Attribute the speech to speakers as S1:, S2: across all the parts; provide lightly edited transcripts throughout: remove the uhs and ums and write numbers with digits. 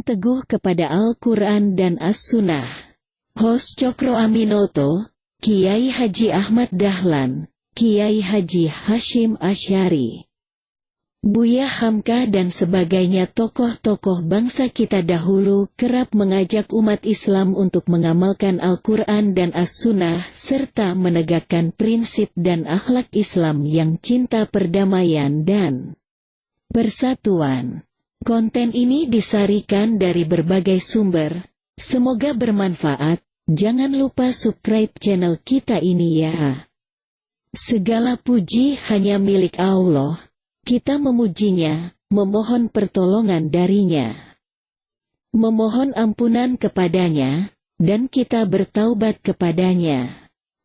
S1: teguh kepada Al-Quran dan As-Sunnah. Host Cokro Aminoto, Kiai Haji Ahmad Dahlan, Kiai Haji Hashim Asy'ari, Buya Hamka dan sebagainya. Tokoh-tokoh bangsa kita dahulu kerap mengajak umat Islam untuk mengamalkan Al-Quran dan As-Sunnah serta menegakkan prinsip dan akhlak Islam yang cinta perdamaian dan persatuan. Konten ini disarikan dari berbagai sumber. Semoga bermanfaat. Jangan lupa subscribe channel kita ini ya. Segala puji hanya milik Allah. Kita memujinya, memohon pertolongan darinya, memohon ampunan kepadanya, dan kita bertaubat kepadanya.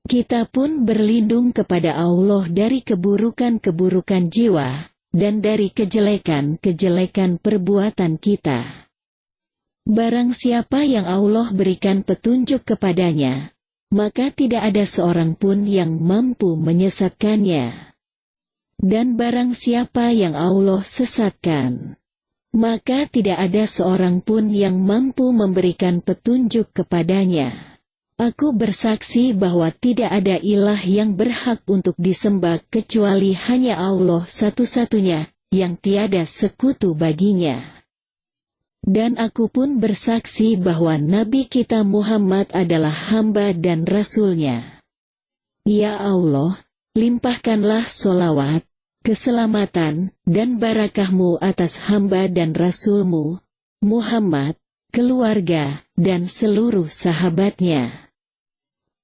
S1: Kita pun berlindung kepada Allah dari keburukan-keburukan jiwa, dan dari kejelekan-kejelekan perbuatan kita. Barang siapa yang Allah berikan petunjuk kepadanya, maka tidak ada seorang pun yang mampu menyesatkannya. Dan barang siapa yang Allah sesatkan, maka tidak ada seorang pun yang mampu memberikan petunjuk kepadanya. Aku bersaksi bahwa tidak ada ilah yang berhak untuk disembah kecuali hanya Allah satu-satunya, yang tiada sekutu baginya. Dan aku pun bersaksi bahwa Nabi kita Muhammad adalah hamba dan Rasul-Nya. Ya Allah, limpahkanlah sholawat, keselamatan, dan barakah-Mu atas hamba dan Rasul-Mu, Muhammad, keluarga, dan seluruh sahabatnya.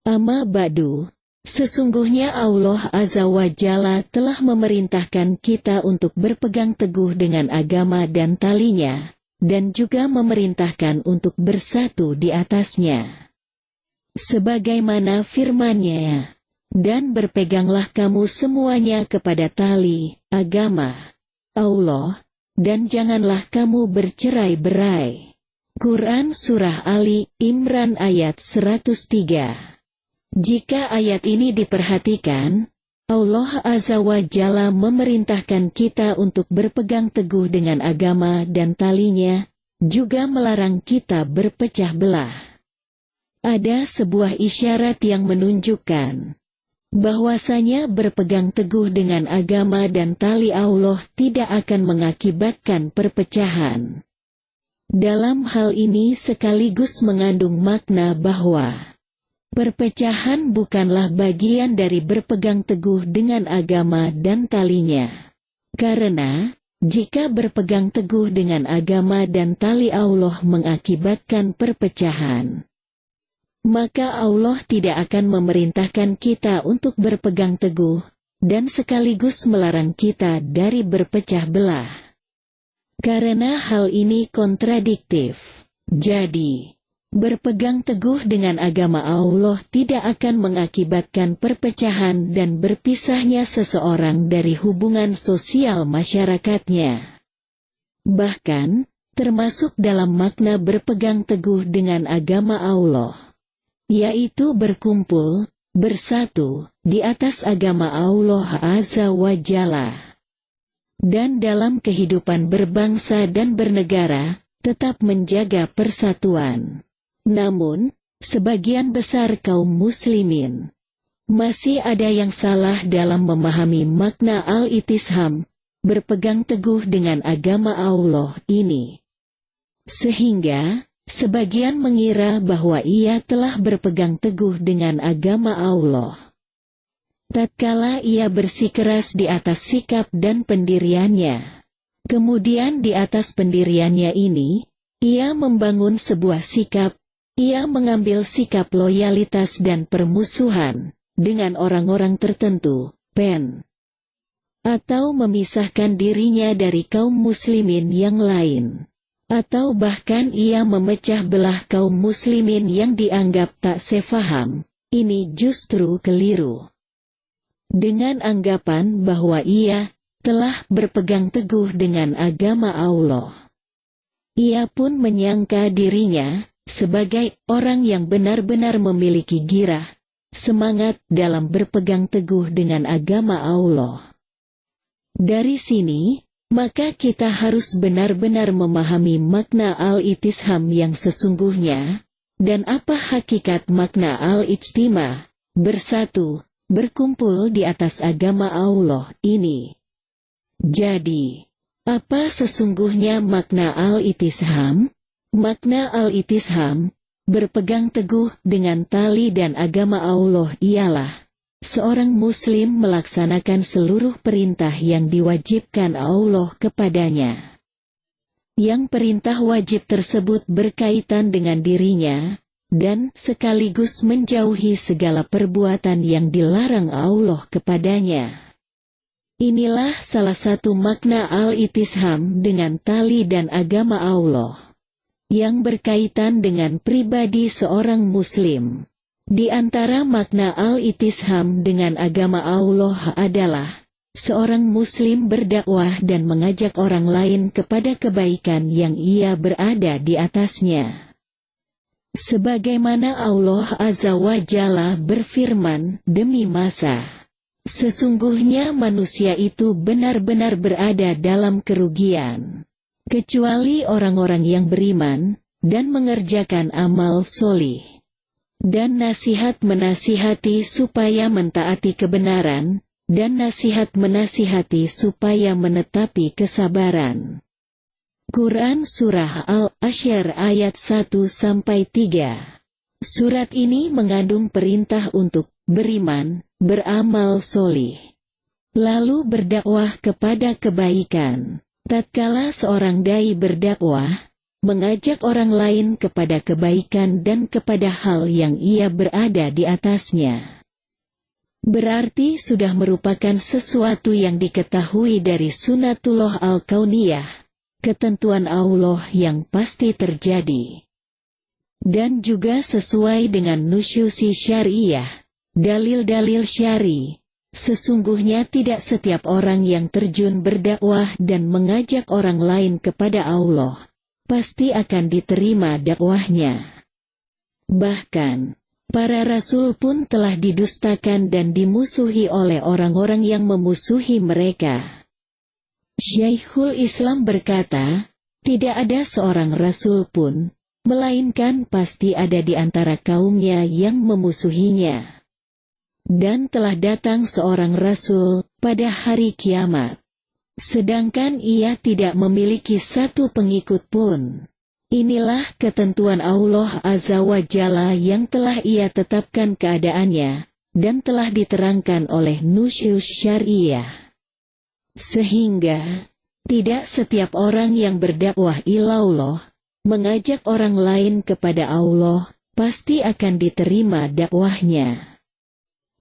S1: Amma ba'du, sesungguhnya Allah Azza wa Jalla telah memerintahkan kita untuk berpegang teguh dengan agama dan talinya, dan juga memerintahkan untuk bersatu di atasnya. Sebagaimana firman-Nya, dan berpeganglah kamu semuanya kepada tali, agama, Allah, dan janganlah kamu bercerai-berai. Quran Surah Ali Imran ayat 103. Jika ayat ini diperhatikan, Allah Azza wa Jalla memerintahkan kita untuk berpegang teguh dengan agama dan talinya, juga melarang kita berpecah belah. Ada sebuah isyarat yang menunjukkan bahwasanya berpegang teguh dengan agama dan tali Allah tidak akan mengakibatkan perpecahan. Dalam hal ini sekaligus mengandung makna bahwa perpecahan bukanlah bagian dari berpegang teguh dengan agama dan talinya. Karena, jika berpegang teguh dengan agama dan tali Allah mengakibatkan perpecahan, maka Allah tidak akan memerintahkan kita untuk berpegang teguh, dan sekaligus melarang kita dari berpecah belah. Karena hal ini kontradiktif. Jadi, berpegang teguh dengan agama Allah tidak akan mengakibatkan perpecahan dan berpisahnya seseorang dari hubungan sosial masyarakatnya. Bahkan, termasuk dalam makna berpegang teguh dengan agama Allah, yaitu berkumpul, bersatu, di atas agama Allah Azza wa Jalla. Dan dalam kehidupan berbangsa dan bernegara, tetap menjaga persatuan. Namun, sebagian besar kaum muslimin masih ada yang salah dalam memahami makna al-itisham, berpegang teguh dengan agama Allah ini. Sehingga, sebagian mengira bahwa ia telah berpegang teguh dengan agama Allah tatkala ia bersikeras di atas sikap dan pendiriannya. Kemudian di atas pendiriannya ini, ia membangun sebuah sikap, ia mengambil sikap loyalitas dan permusuhan dengan orang-orang tertentu, atau memisahkan dirinya dari kaum muslimin yang lain. Atau bahkan ia memecah belah kaum muslimin yang dianggap tak sefaham. Ini justru keliru. Dengan anggapan bahwa ia telah berpegang teguh dengan agama Allah, ia pun menyangka dirinya sebagai orang yang benar-benar memiliki girah, semangat dalam berpegang teguh dengan agama Allah. Dari sini, Maka kita harus benar-benar memahami makna al-itisham yang sesungguhnya, dan apa hakikat makna al-ijtima, bersatu, berkumpul di atas agama Allah ini. Jadi, apa sesungguhnya makna al-itisham? Makna al-itisham, berpegang teguh dengan tali dan agama Allah ialah seorang muslim melaksanakan seluruh perintah yang diwajibkan Allah kepadanya. Yang perintah wajib tersebut berkaitan dengan dirinya, dan sekaligus menjauhi segala perbuatan yang dilarang Allah kepadanya. Inilah salah satu makna al-itisham dengan tali dan agama Allah, yang berkaitan dengan pribadi seorang muslim. Di antara makna al-itisham dengan agama Allah adalah seorang muslim berdakwah dan mengajak orang lain kepada kebaikan yang ia berada di atasnya. Sebagaimana Allah Azza wa Jalla berfirman, demi masa, sesungguhnya manusia itu benar-benar berada dalam kerugian, kecuali orang-orang yang beriman dan mengerjakan amal solih. Dan nasihat menasihati supaya mentaati kebenaran, dan nasihat menasihati supaya menetapi kesabaran. Quran Surah Al-Ashr ayat 1-3. Surat ini mengandung perintah untuk beriman, beramal solih, lalu berdakwah kepada kebaikan. Tatkala seorang dai berdakwah, mengajak orang lain kepada kebaikan dan kepada hal yang ia berada di atasnya, berarti sudah merupakan sesuatu yang diketahui dari sunatullah al-kauniyah, ketentuan Allah yang pasti terjadi. Dan juga sesuai dengan nusyusi syariah, dalil-dalil syari. Sesungguhnya tidak setiap orang yang terjun berdakwah dan mengajak orang lain kepada Allah pasti akan diterima dakwahnya. Bahkan, para rasul pun telah didustakan dan dimusuhi oleh orang-orang yang memusuhi mereka. Syekhul Islam berkata, tidak ada seorang rasul pun, melainkan pasti ada di antara kaumnya yang memusuhinya. Dan telah datang seorang rasul pada hari kiamat, sedangkan ia tidak memiliki satu pengikut pun. Inilah ketentuan Allah Azza wa Jalla yang telah ia tetapkan keadaannya, dan telah diterangkan oleh nusyus syariah. Sehingga, tidak setiap orang yang berdakwah ilallah, mengajak orang lain kepada Allah, pasti akan diterima dakwahnya.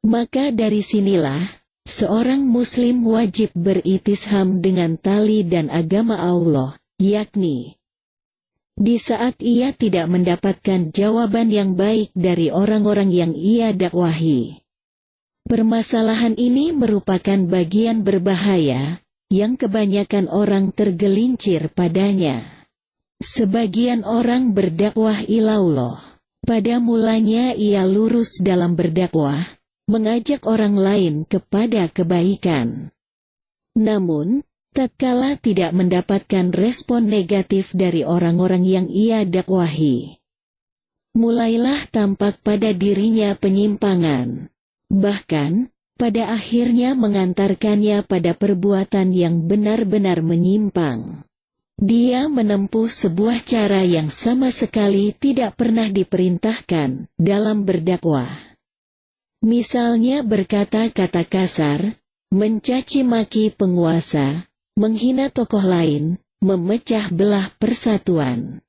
S1: Maka dari sinilah, seorang muslim wajib beritisham dengan tali dan agama Allah, yakni di saat ia tidak mendapatkan jawaban yang baik dari orang-orang yang ia dakwahi. Permasalahan ini merupakan bagian berbahaya, yang kebanyakan orang tergelincir padanya. Sebagian orang berdakwah ilallah, pada mulanya ia lurus dalam berdakwah, mengajak orang lain kepada kebaikan. Namun, tatkala tidak mendapatkan respon negatif dari orang-orang yang ia dakwahi, mulailah tampak pada dirinya penyimpangan. Bahkan, pada akhirnya mengantarkannya pada perbuatan yang benar-benar menyimpang. Dia menempuh sebuah cara yang sama sekali tidak pernah diperintahkan dalam berdakwah. Misalnya berkata-kata kasar, mencaci maki penguasa, menghina tokoh lain, memecah belah persatuan,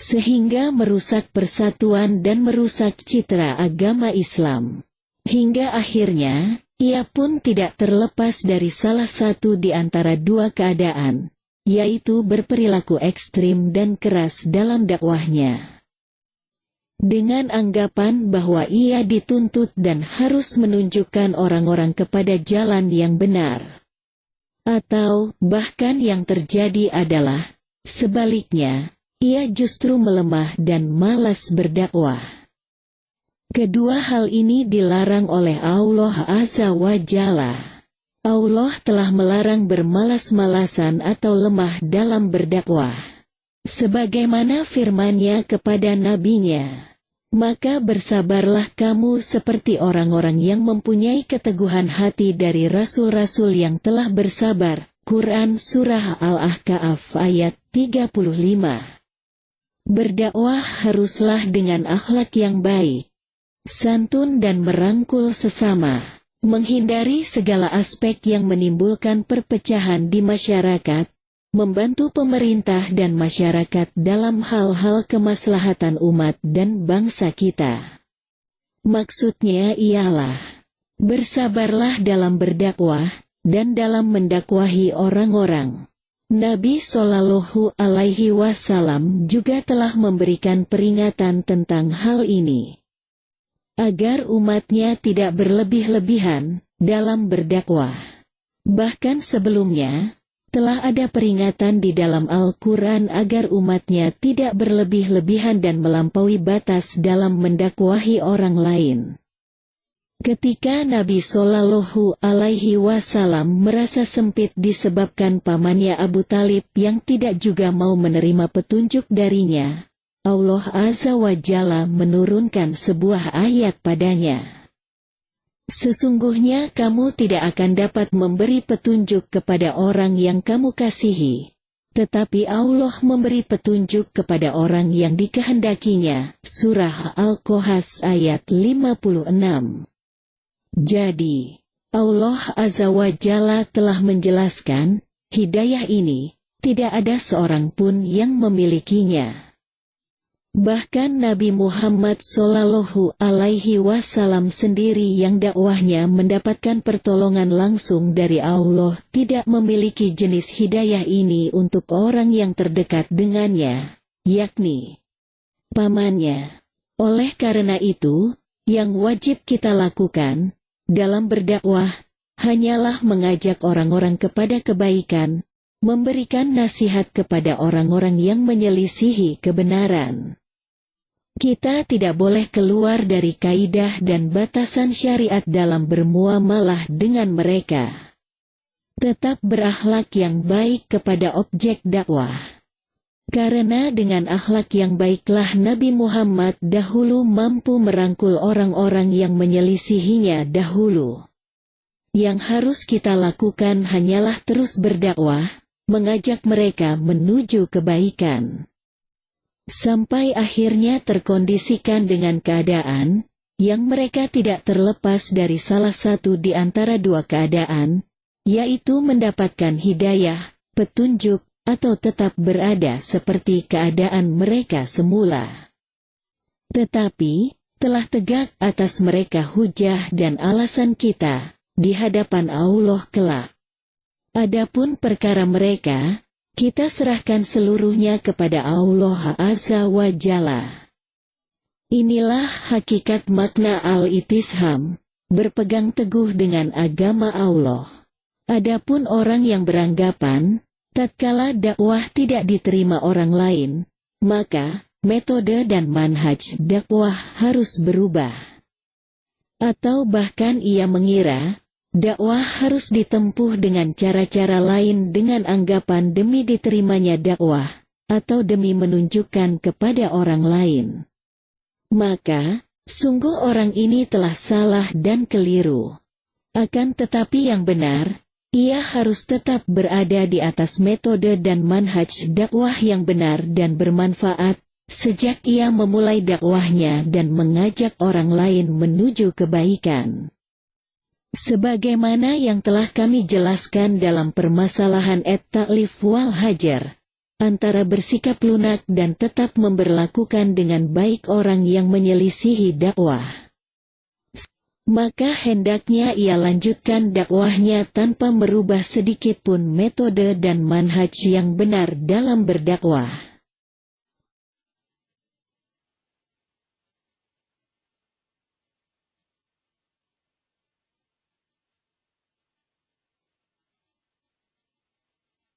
S1: sehingga merusak persatuan dan merusak citra agama Islam. Hingga akhirnya, ia pun tidak terlepas dari salah satu di antara dua keadaan, yaitu berperilaku ekstrim dan keras dalam dakwahnya. Dengan anggapan bahwa ia dituntut dan harus menunjukkan orang-orang kepada jalan yang benar. Atau, bahkan yang terjadi adalah, sebaliknya, ia justru melemah dan malas berdakwah. Kedua hal ini dilarang oleh Allah Azza wa Jalla. Allah telah melarang bermalas-malasan atau lemah dalam berdakwah. Sebagaimana firman-Nya kepada nabinya, maka bersabarlah kamu seperti orang-orang yang mempunyai keteguhan hati dari rasul-rasul yang telah bersabar. Quran Surah Al-Ahqaf ayat 35. Berdakwah haruslah dengan akhlak yang baik, santun dan merangkul sesama, menghindari segala aspek yang menimbulkan perpecahan di masyarakat, membantu pemerintah dan masyarakat dalam hal-hal kemaslahatan umat dan bangsa kita. Maksudnya ialah, bersabarlah dalam berdakwah, dan dalam mendakwahi orang-orang. Nabi Shallallahu Alaihi Wasallam juga telah memberikan peringatan tentang hal ini, agar umatnya tidak berlebih-lebihan dalam berdakwah. Bahkan sebelumnya, telah ada peringatan di dalam Al-Quran agar umatnya tidak berlebih-lebihan dan melampaui batas dalam mendakwahi orang lain. Ketika Nabi Shallallahu Alaihi Wasallam merasa sempit disebabkan pamannya Abu Talib yang tidak juga mau menerima petunjuk darinya, Allah Azza wa Jalla menurunkan sebuah ayat padanya. Sesungguhnya kamu tidak akan dapat memberi petunjuk kepada orang yang kamu kasihi, tetapi Allah memberi petunjuk kepada orang yang dikehendakinya. Surah Al-Qasas ayat 56. Jadi, Allah Azza wa Jalla telah menjelaskan, hidayah ini, tidak ada seorang pun yang memilikinya. Bahkan Nabi Muhammad Shallallahu Alaihi Wasallam sendiri yang dakwahnya mendapatkan pertolongan langsung dari Allah tidak memiliki jenis hidayah ini untuk orang yang terdekat dengannya, yakni pamannya. Oleh karena itu, yang wajib kita lakukan dalam berdakwah hanyalah mengajak orang-orang kepada kebaikan, memberikan nasihat kepada orang-orang yang menyelisihi kebenaran. Kita tidak boleh keluar dari kaidah dan batasan syariat dalam bermuamalah dengan mereka. Tetap berakhlak yang baik kepada objek dakwah. Karena dengan akhlak yang baiklah Nabi Muhammad dahulu mampu merangkul orang-orang yang menyelisihinya dahulu. Yang harus kita lakukan hanyalah terus berdakwah, mengajak mereka menuju kebaikan. Sampai akhirnya terkondisikan dengan keadaan, yang mereka tidak terlepas dari salah satu di antara dua keadaan, yaitu mendapatkan hidayah, petunjuk, atau tetap berada seperti keadaan mereka semula. Tetapi, telah tegak atas mereka hujah dan alasan kita, di hadapan Allah kelak. Adapun perkara mereka, kita serahkan seluruhnya kepada Allah Azza wa Jalla. Inilah hakikat makna al-itisham, berpegang teguh dengan agama Allah. Adapun orang yang beranggapan, tatkala dakwah tidak diterima orang lain, maka metode dan manhaj dakwah harus berubah. Atau bahkan ia mengira, dakwah harus ditempuh dengan cara-cara lain dengan anggapan demi diterimanya dakwah, atau demi menunjukkan kepada orang lain. Maka, sungguh orang ini telah salah dan keliru. Akan tetapi yang benar, ia harus tetap berada di atas metode dan manhaj dakwah yang benar dan bermanfaat, sejak ia memulai dakwahnya dan mengajak orang lain menuju kebaikan. Sebagaimana yang telah kami jelaskan dalam permasalahan at-ta'lif wal hajar, antara bersikap lunak dan tetap memberlakukan dengan baik orang yang menyelisihi dakwah. Maka hendaknya ia lanjutkan dakwahnya tanpa merubah sedikitpun metode dan manhaj yang benar dalam berdakwah.